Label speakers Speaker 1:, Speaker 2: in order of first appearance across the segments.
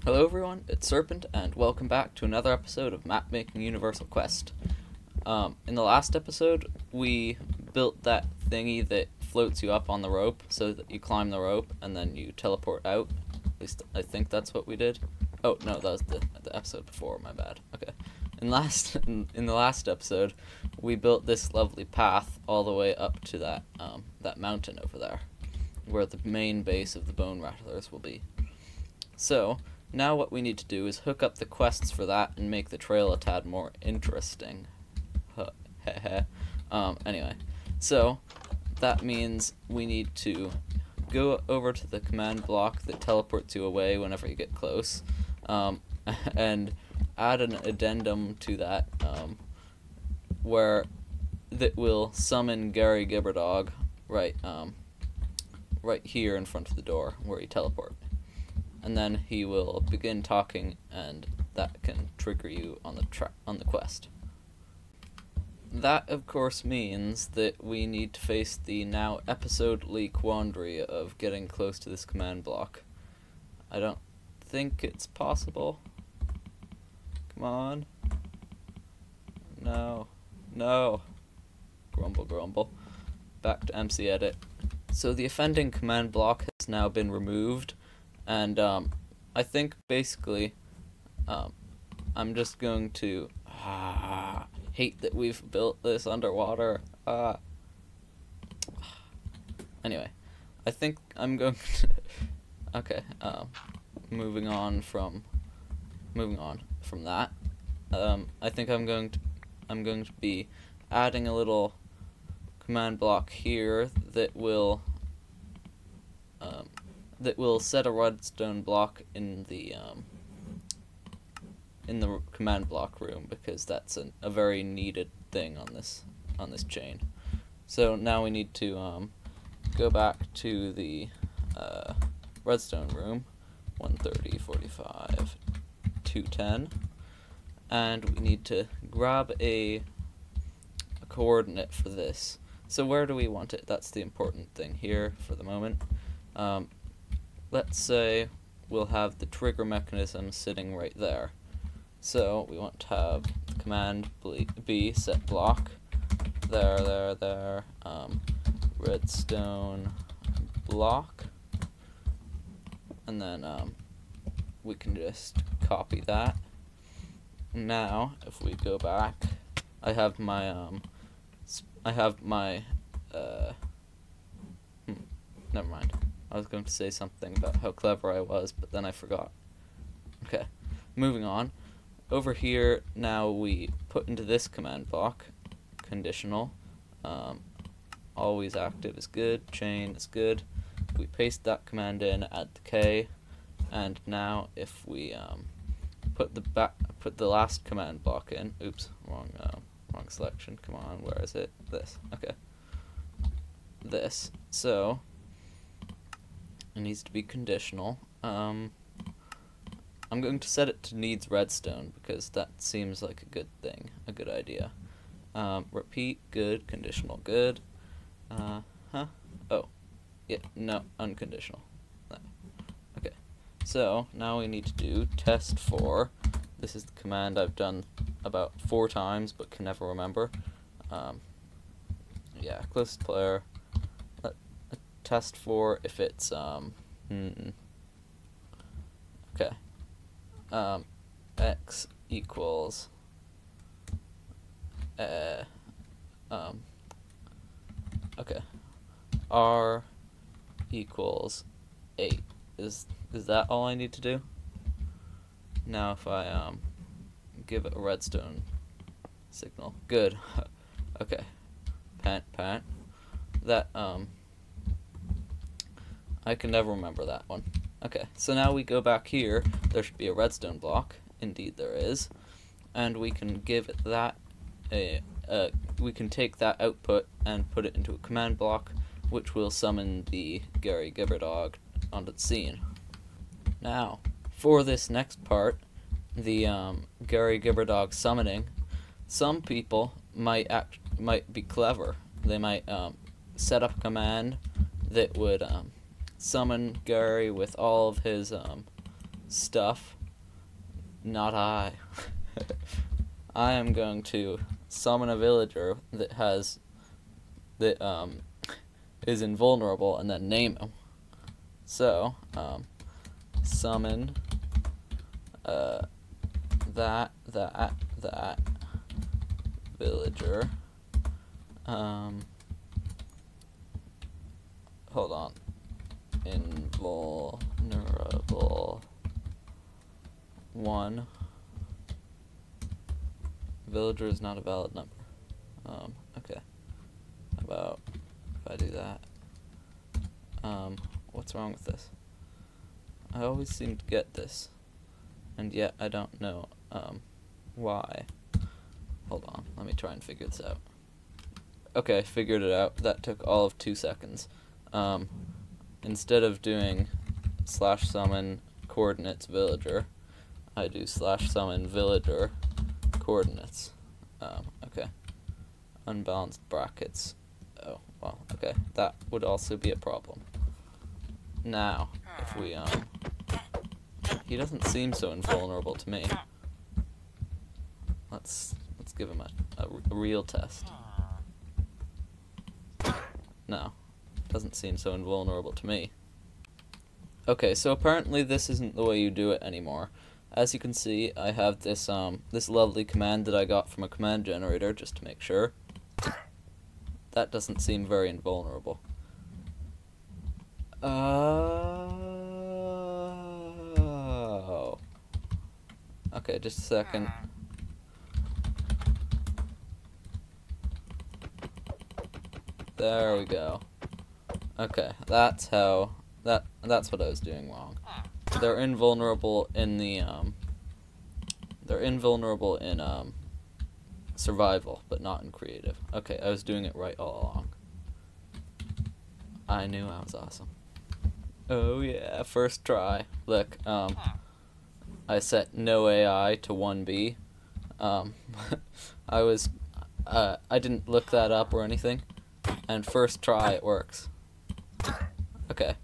Speaker 1: Hello everyone, it's Serpent, and welcome back to another episode of Mapmaking Universal Quest. In the last episode, we built that thingy that floats you up on the rope, so that you climb the rope, and then you teleport out. At least, I think that's what we did. Oh, no, that was the episode before, my bad. Okay. In the last episode, we built this lovely path all the way up to that mountain over there, where the main base of the Bone Rattlers will be. So, now what we need to do is hook up the quests for that and make the trail a tad more interesting. Anyway, so that means we need to go over to the command block that teleports you away whenever you get close, and add an addendum to that, where that will summon Gary Gibberdog right here in front of the door where you teleport. And then he will begin talking, and that can trigger you on the quest. That, of course, means that we need to face the now episodely quandary of getting close to this command block. I don't think it's possible. Come on. No. No. Grumble, grumble. Back to MC Edit. So the offending command block has now been removed. And, I think, basically, I'm just going to, hate that we've built this underwater, Anyway, I think I'm going to, okay, moving on from that, I think I'm going to be adding a little command block here that will set a redstone block in the command block room, because that's a very needed thing on this chain. So now we need to go back to the redstone room, 130, 45, 210, and we need to grab a coordinate for this. So where do we want it? That's the important thing here for the moment. Let's say we'll have the trigger mechanism sitting right there. So we want to have command B set block there, redstone block, and then we can just copy that. Now if we go back, I have my never mind. I was going to say something about how clever I was, but then I forgot. Okay, moving on. Over here, now we put into this command block, conditional, always active is good, chain is good. We paste that command in, add the K, and now if we put the last command block in, oops, wrong selection, come on, where is it? This, okay. This, so it needs to be conditional. I'm going to set it to needs redstone, because that seems like a good thing, a good idea. Repeat, good, conditional, good. Oh, yeah, no, unconditional. Okay, so now we need to do test for. This is the command I've done about 4 times, but can never remember. Yeah, closest player. Test for if it's okay, x equals okay, r equals 8. Is that all I need to do? Now if I give it a redstone signal, good. Okay, pant that I can never remember that one. Okay, so now we go back here. There should be a redstone block. Indeed there is. And we can give it that we can take that output and put it into a command block, which will summon the Gary Gibberdog onto the scene. Now, for this next part, the Gary Gibberdog summoning, some people might be clever. They might set up a command that would summon Gary with all of his stuff, not I. I am going to summon a villager that is invulnerable and then name him. So, summon that villager. Hold on. Invulnerable 1. Villager is not a valid number. Okay. How about if I do that? What's wrong with this? I always seem to get this, and yet I don't know why. Hold on, let me try and figure this out. Okay, figured it out. That took all of 2 seconds. Instead of doing /summon coordinates villager, I do /summon villager coordinates. Okay. Unbalanced brackets. Oh, well, okay. That would also be a problem. Now, if we, he doesn't seem so invulnerable to me. Let's give him a real test. No, doesn't seem so invulnerable to me. Okay, so apparently this isn't the way you do it anymore. As you can see, I have this this lovely command that I got from a command generator just to make sure. That doesn't seem very invulnerable. Oh. Okay, just a second. There we go. Okay, that's how that's what I was doing wrong. They're invulnerable in the survival, but not in creative. Okay, I was doing it right all along. I knew I was awesome. Oh yeah, first try. Look, I set no AI to 1B. I didn't look that up or anything, and first try it works. Okay,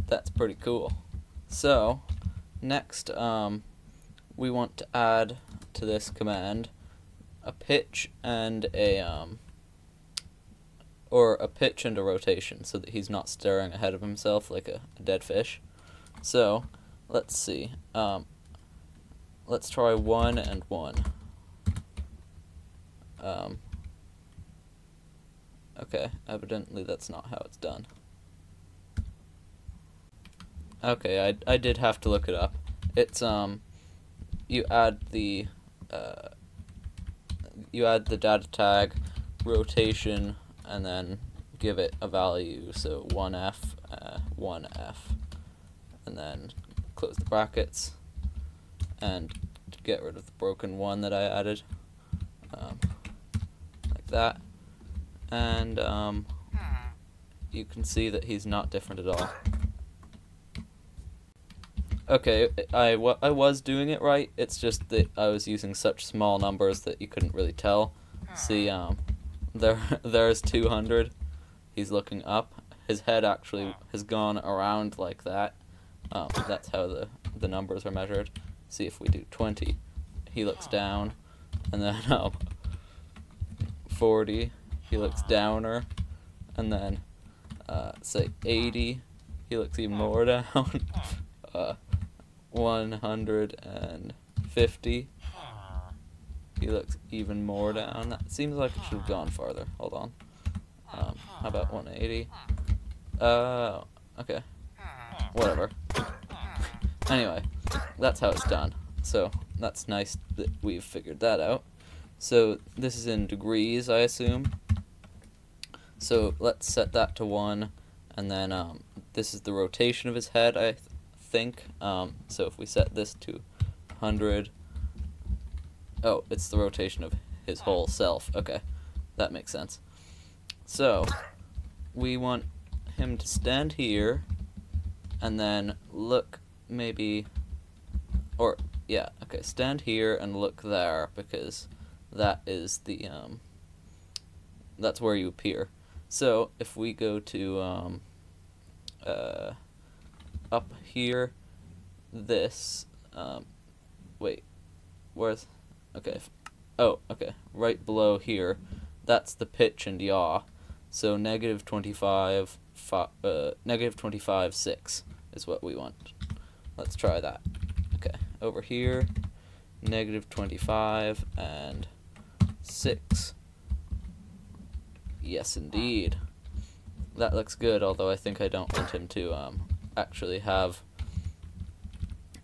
Speaker 1: that's pretty cool. So, next, we want to add to this command a pitch and a pitch and a rotation, so that he's not staring ahead of himself like a dead fish. So, let's see. Let's try 1 and 1. Okay, evidently that's not how it's done. Okay, I did have to look it up. It's you add the data tag, rotation, and then give it a value, so 1F, 1F, and then close the brackets, and get rid of the broken 1 that I added, like that, and you can see that he's not different at all. Okay, I was doing it right, it's just that I was using such small numbers that you couldn't really tell. See, there's 200, he's looking up, his head actually has gone around like that. That's how the numbers are measured. See, if we do 20, he looks down, and then 40, he looks downer, and then say 80, he looks even more down. 150, he looks even more down. That seems like it should have gone farther. Hold on. How about 180? Okay. Whatever. Anyway, that's how it's done. So, that's nice that we've figured that out. So, this is in degrees, I assume. So, let's set that to 1, and then, this is the rotation of his head, I think. So, if we set this to 100... Oh, it's the rotation of his whole self. Okay, that makes sense. So, we want him to stand here, and then look maybe, or, yeah, okay, stand here and look there, because that is the, that's where you appear. So, if we go to, up here, this, wait, where's, okay, oh, okay, right below here, that's the pitch and yaw, so negative 25, negative 25, 6 is what we want. Let's try that. Okay, over here, negative 25 and 6. Yes, indeed. That looks good, although I think I don't want him to actually have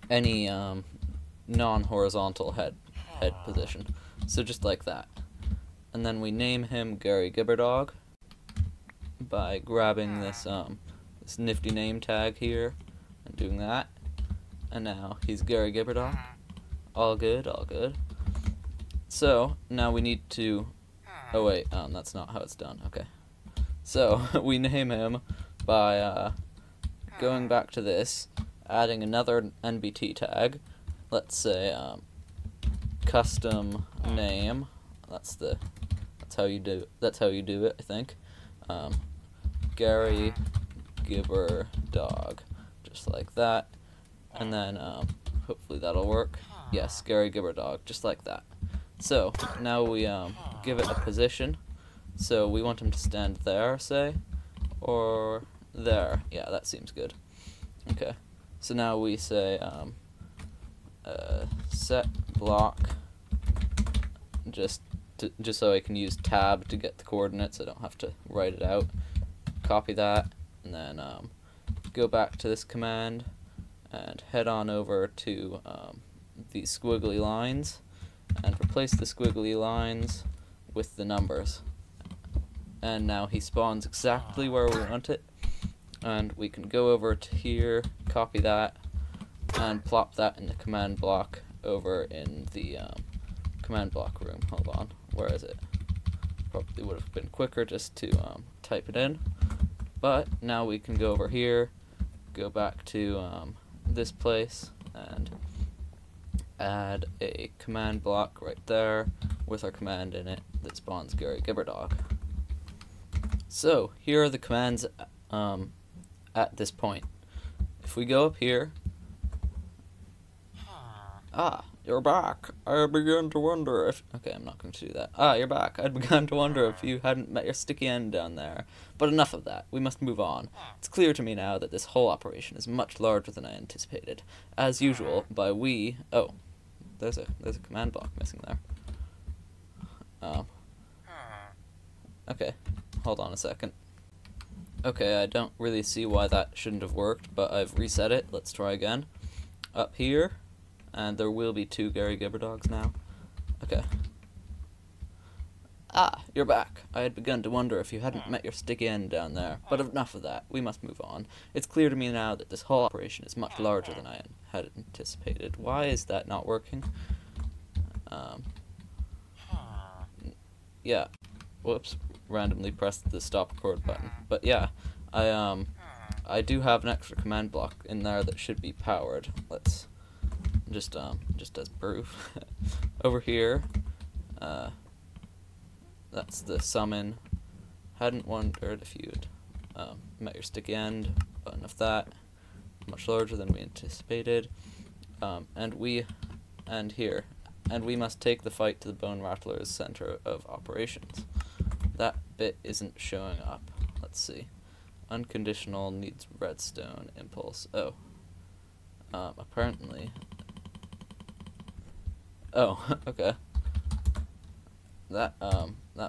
Speaker 1: any non-horizontal head position. So just like that. And then we name him Gary Gibberdog by grabbing this this nifty name tag here and doing that. And now he's Gary Gibberdog. All good, all good. So now we need to, oh wait, that's not how it's done. Okay. So we name him by going back to this, adding another NBT tag. Let's say custom name. That's how you do it, I think. Gary Gibberdog, just like that. And then hopefully that'll work. Yes, Gary Gibberdog, just like that. So now we give it a position. So we want him to stand there, say, or there. Yeah, that seems good. Okay. So now we say set block, just so I can use tab to get the coordinates. I don't have to write it out. Copy that, and then go back to this command and head on over to these squiggly lines and replace the squiggly lines with the numbers. And now he spawns exactly where we want it, and we can go over to here, copy that, and plop that in the command block over in the command block room. Hold on, where is it? Probably would have been quicker just to type it in, but now we can go over here, go back to this place, and add a command block right there with our command in it that spawns Gary Gibberdog. So here are the commands at this point. If we go up here, you're back. I began to wonder if... Okay, I'm not going to do that. You're back. I'd begun to wonder if you hadn't met your sticky end down there. But enough of that. We must move on. It's clear to me now that this whole operation is much larger than I anticipated. As usual, by we... Oh, there's a command block missing there. Okay, hold on a second. Okay, I don't really see why that shouldn't have worked, but I've reset it. Let's try again. Up here, and there will be 2 Gary Gibberdogs now. Okay. You're back. I had begun to wonder if you hadn't met your sticky end down there, but enough of that. We must move on. It's clear to me now that this whole operation is much larger than I had anticipated. Why is that not working? Yeah. Whoops. Randomly pressed the stop record button. But yeah, I do have an extra command block in there that should be powered. Let's just as proof. Over here, that's the summon. Hadn't wondered if you'd met your sticky end, but enough that. Much larger than we anticipated. And we must take the fight to the Bone Rattler's center of operations. That bit isn't showing up. Let's see. Unconditional needs redstone impulse. Oh. Apparently. Oh, okay. That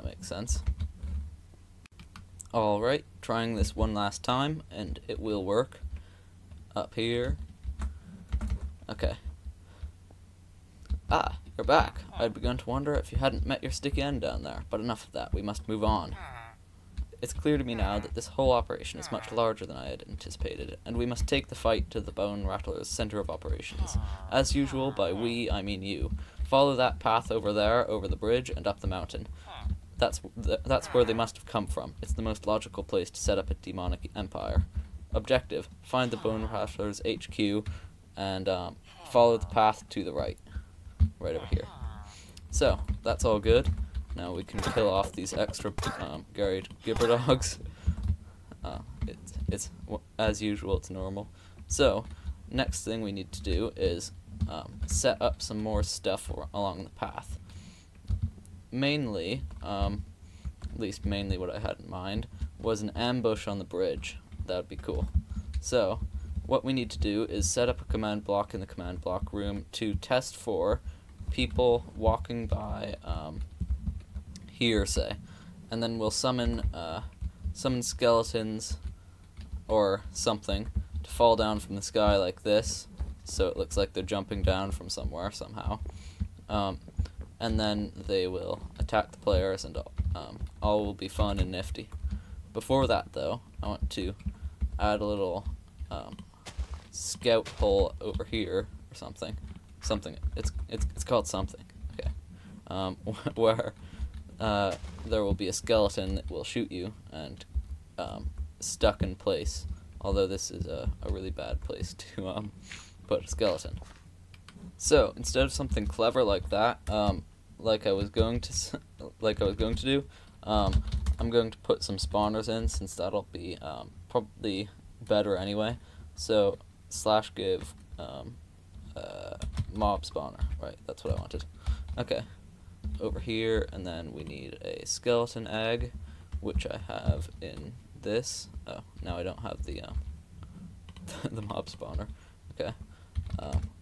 Speaker 1: makes sense. Alright, trying this one last time, and it will work. Up here. Okay. You're back. I'd begun to wonder if you hadn't met your sticky end down there, but enough of that. We must move on. It's clear to me now that this whole operation is much larger than I had anticipated, and we must take the fight to the Bone Rattler's center of operations. As usual, by we, I mean you. Follow that path over there, over the bridge, and up the mountain. That's where they must have come from. It's the most logical place to set up a demonic empire. Objective: find the Bone Rattler's HQ, and follow the path to the right. Right over here. So, that's all good. Now we can kill off these extra Gary Gibberdogs. It's as usual, it's normal. So, next thing we need to do is set up some more stuff along the path. Mainly, at least mainly what I had in mind, was an ambush on the bridge. That would be cool. So, what we need to do is set up a command block in the command block room to test for people walking by here, say. And then we'll summon skeletons or something to fall down from the sky like this, so it looks like they're jumping down from somewhere somehow. And then they will attack the players, and all will be fun and nifty. Before that, though, I want to add a little scout hole over here or something. It's called something. Okay, where there will be a skeleton that will shoot you and stuck in place. Although this is a really bad place to put a skeleton. So instead of something clever like that, like I was going to do, I'm going to put some spawners in, since that'll be probably better anyway. So /give mob spawner, right? That's what I wanted. Okay, over here, and then we need a skeleton egg, which I have in this. Oh, now I don't have the the mob spawner. Okay,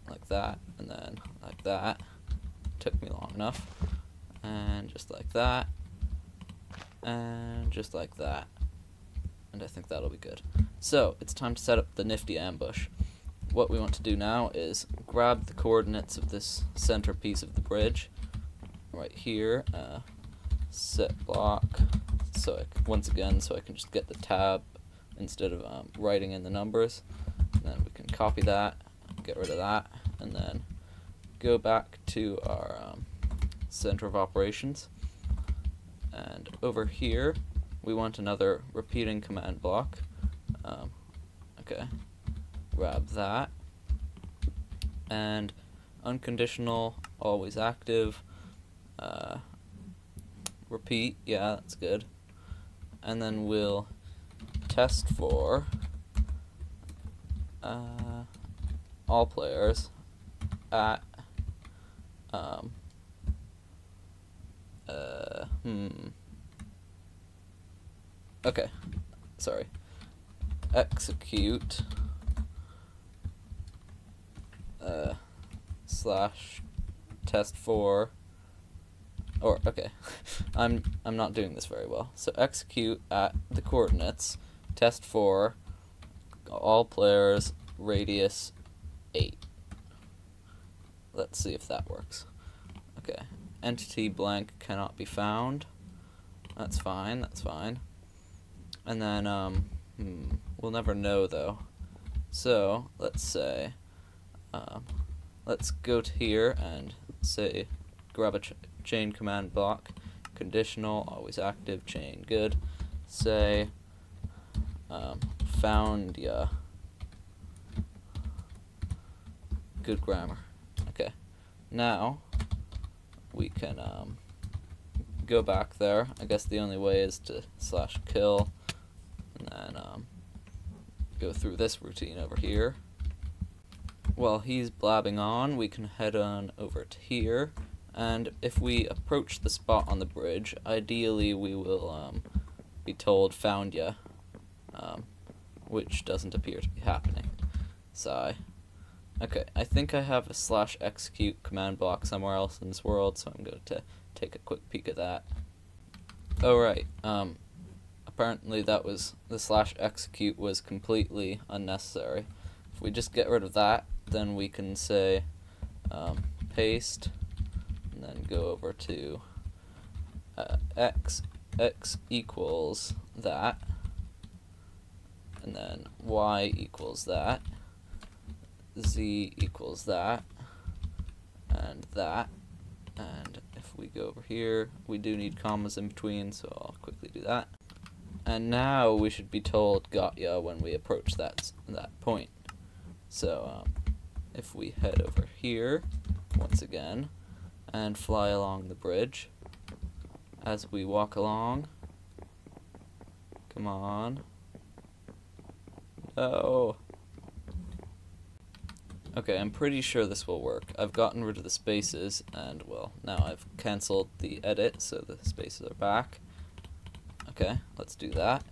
Speaker 1: like that, and then like that. Took me long enough, and just like that, and just like that, and I think that'll be good. So it's time to set up the nifty ambush. What we want to do now is grab the coordinates of this center piece of the bridge right here, set block, so once again, so I can just get the tab instead of writing in the numbers. And then we can copy that, get rid of that, and then go back to our center of operations. And over here, we want another repeating command block. Okay, grab that, and unconditional, always active, repeat, yeah, that's good. And then we'll test for all players at okay, sorry, execute /test for, or okay, I'm not doing this very well. So execute at the coordinates test for all players radius 8. Let's see if that works. Okay, entity blank cannot be found. That's fine, that's fine. And then we'll never know though. So let's say let's go to here and say grab a chain command block, conditional, always active, chain, good. Say found ya. Good grammar. Okay, now we can go back there. I guess the only way is to /kill, and then go through this routine over here. While he's blabbing on, we can head on over to here, and if we approach the spot on the bridge, ideally we will be told found ya, which doesn't appear to be happening. Sigh. Okay, I think I have a /execute command block somewhere else in this world, so I'm going to take a quick peek at that. Oh right, apparently that was, the /execute was completely unnecessary. If we just get rid of that, then we can say paste, and then go over to x equals that, and then y equals that, z equals that, and if we go over here, we do need commas in between, so I'll quickly do that. And now we should be told got ya when we approach that point. So if we head over here once again and fly along the bridge, as we walk along, come on, no. Okay, I'm pretty sure this will work. I've gotten rid of the spaces, and, well, now I've cancelled the edit, so the spaces are back. Okay, let's do that.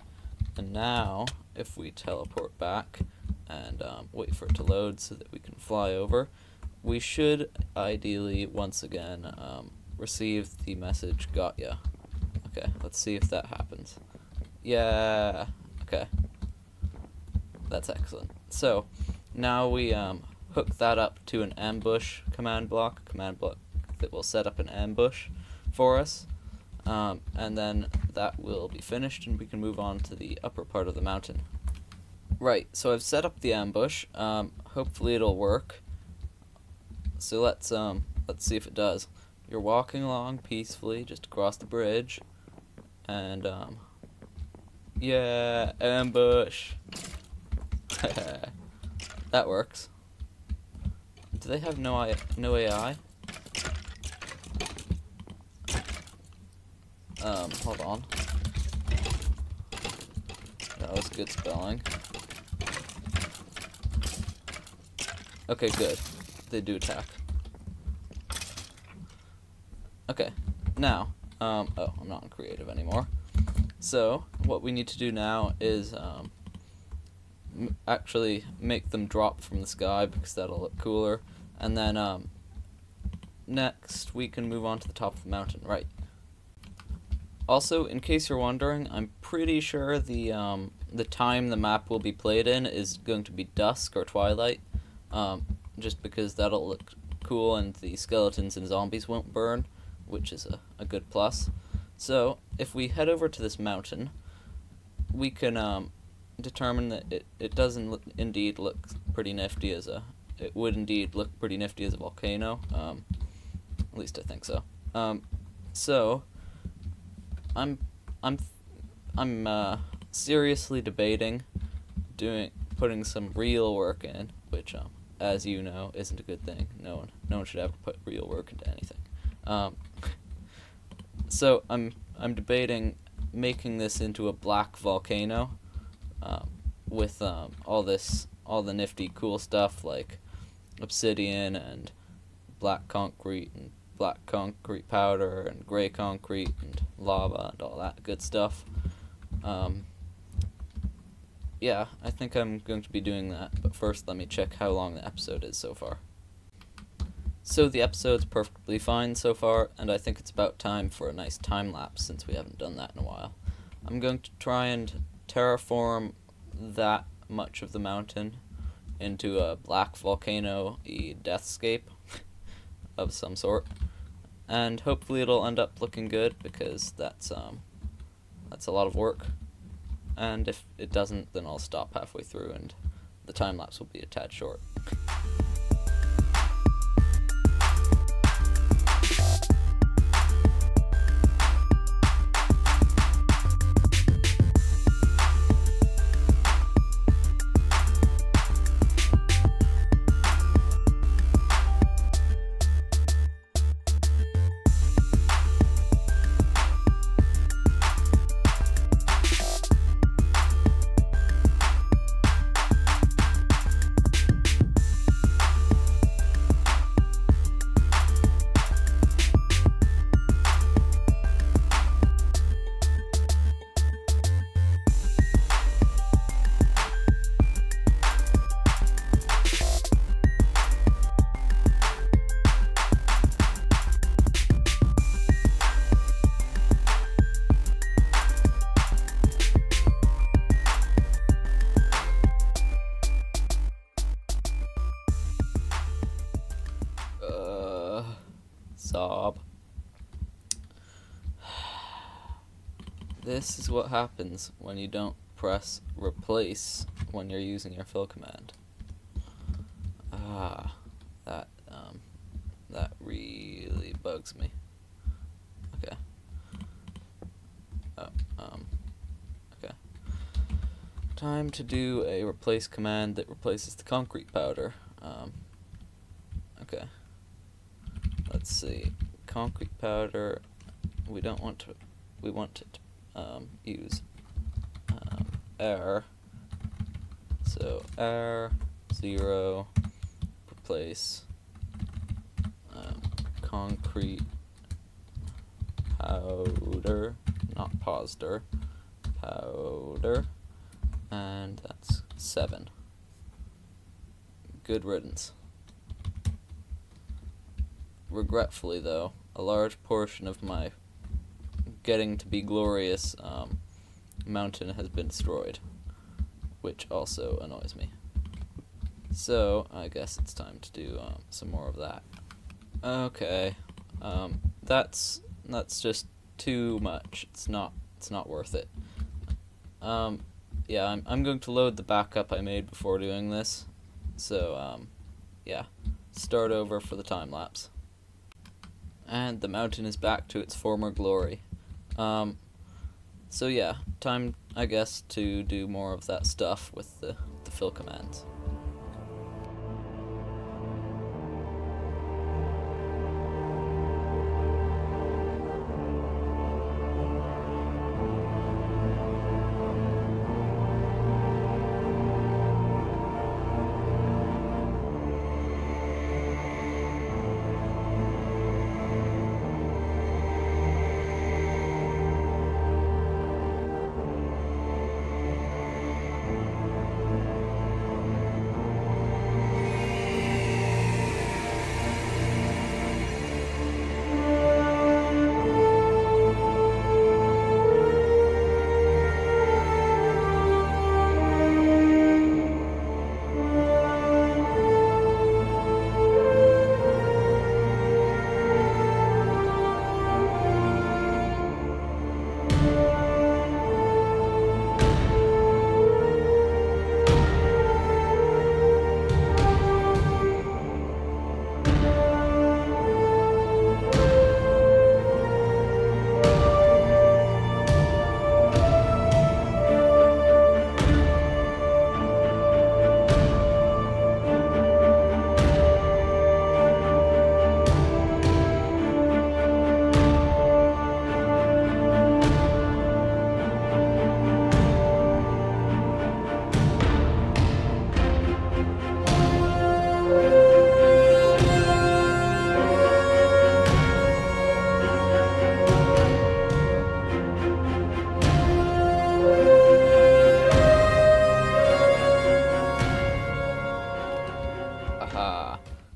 Speaker 1: And now, if we teleport back and wait for it to load so that we can fly over, we should ideally, once again, receive the message, "Got ya." Okay, let's see if that happens. Yeah, okay. That's excellent. So, now we hook that up to an ambush command block that will set up an ambush for us. And then that will be finished and we can move on to the upper part of the mountain. Right, so I've set up the ambush. Hopefully it'll work. So let's see if it does. You're walking along peacefully just across the bridge, and yeah, ambush. That works. Do they have no AI? Hold on. That was good spelling. Okay, good. They do attack. Okay, now, oh, I'm not in creative anymore. So, what we need to do now is, actually make them drop from the sky, because that'll look cooler. And then, next we can move on to the top of the mountain, right. Also, in case you're wondering, I'm pretty sure the time the map will be played in is going to be dusk or twilight, just because that'll look cool and the skeletons and zombies won't burn, which is a good plus. So, if we head over to this mountain, we can determine that it doesn't indeed look pretty nifty as it would indeed look pretty nifty as a volcano. At least I think so. So I'm seriously debating putting some real work in, which as you know isn't a good thing. No one should ever put real work into anything. So I'm debating making this into a black volcano, with all the nifty cool stuff like obsidian and black concrete powder and gray concrete and lava and all that good stuff. Yeah, I think I'm going to be doing that, but first let me check how long the episode is so far. So the episode's perfectly fine so far, and I think it's about time for a nice time lapse since we haven't done that in a while. I'm going to try and terraform that much of the mountain into a black volcano-y deathscape of some sort, and hopefully it'll end up looking good, because that's a lot of work. And if it doesn't, then I'll stop halfway through and the time lapse will be a tad short. Sob. This is what happens when you don't press replace when you're using your fill command. That really bugs me. Okay. Okay. Time to do a replace command that replaces the concrete powder. Okay. Let's see. Concrete powder. We want to use air. So air 0 replace concrete powder, not powder, powder, and that's 7. Good riddance. Regretfully, though, a large portion of my getting to be glorious mountain has been destroyed, which also annoys me. So I guess it's time to do some more of that. Okay, that's just too much. It's not worth it. Yeah, I'm going to load the backup I made before doing this. So yeah, start over for the time lapse. And the mountain is back to its former glory. So yeah, time, I guess, to do more of that stuff with the fill commands.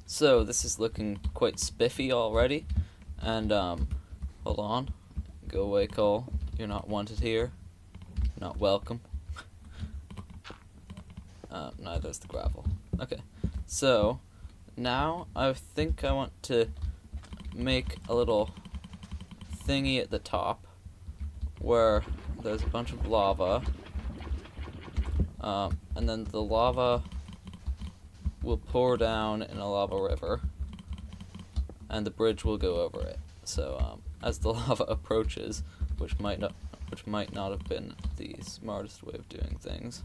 Speaker 1: So this is looking quite spiffy already, and hold on, go away, Cole. You're not wanted here. You're not welcome. Neither is the gravel. Okay, so now I think I want to make a little thingy at the top where there's a bunch of lava, and then the lava will pour down in a lava river, and the bridge will go over it. So as the lava approaches, which might not have been the smartest way of doing things,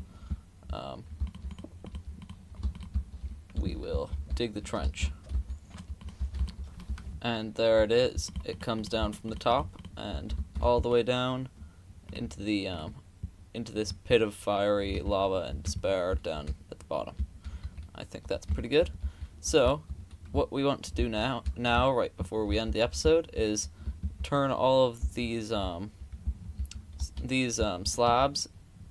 Speaker 1: we will dig the trench. And there it is. It comes down from the top and all the way down into the into this pit of fiery lava and despair down at the bottom. I think that's pretty good. So what we want to do now right before we end the episode is turn all of these slabs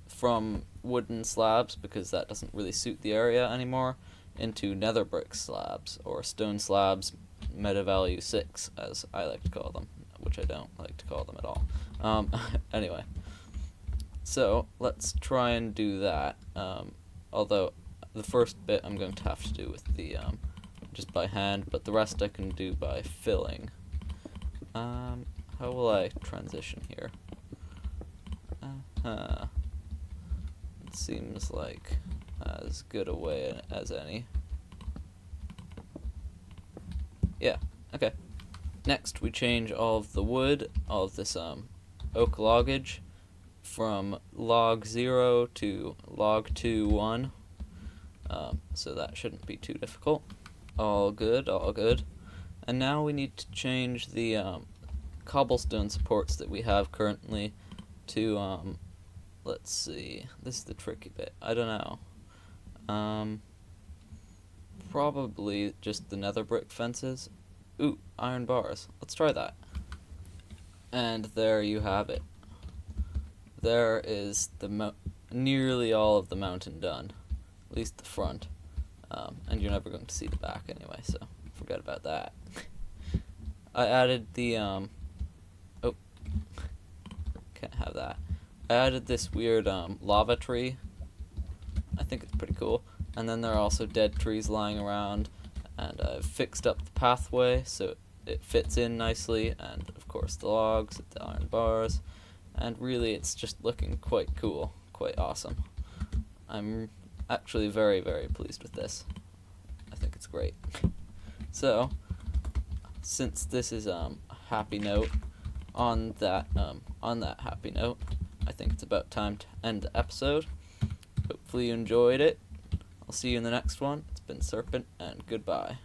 Speaker 1: from wooden slabs, because that doesn't really suit the area anymore, into nether brick slabs, or stone slabs meta value 6, as I like to call them, which I don't like to call them at all. Anyway, so let's try and do that, although the first bit I'm going to have to do with the just by hand, but the rest I can do by filling. How will I transition here? It seems like as good a way as any. Yeah, okay. Next we change all of the wood, all of this oak loggage, from log 0 to log 2 1. So that shouldn't be too difficult. All good, all good. And now we need to change the cobblestone supports that we have currently to, let's see, this is the tricky bit, I don't know. probably just the nether brick fences. Ooh, iron bars. Let's try that. And there you have it. There is nearly all of the mountain done, at least the front. And you're never going to see the back anyway, so forget about that. I added the oh, can't have that. I added this weird lava tree. I think it's pretty cool. And then there are also dead trees lying around, and I've fixed up the pathway so it fits in nicely, and of course the logs, the iron bars, and really it's just looking quite cool, quite awesome. I'm actually very, very pleased with this. I think it's great. So, since this is a happy note, on that happy note, I think it's about time to end the episode. Hopefully you enjoyed it. I'll see you in the next one. It's been Serpent, and goodbye.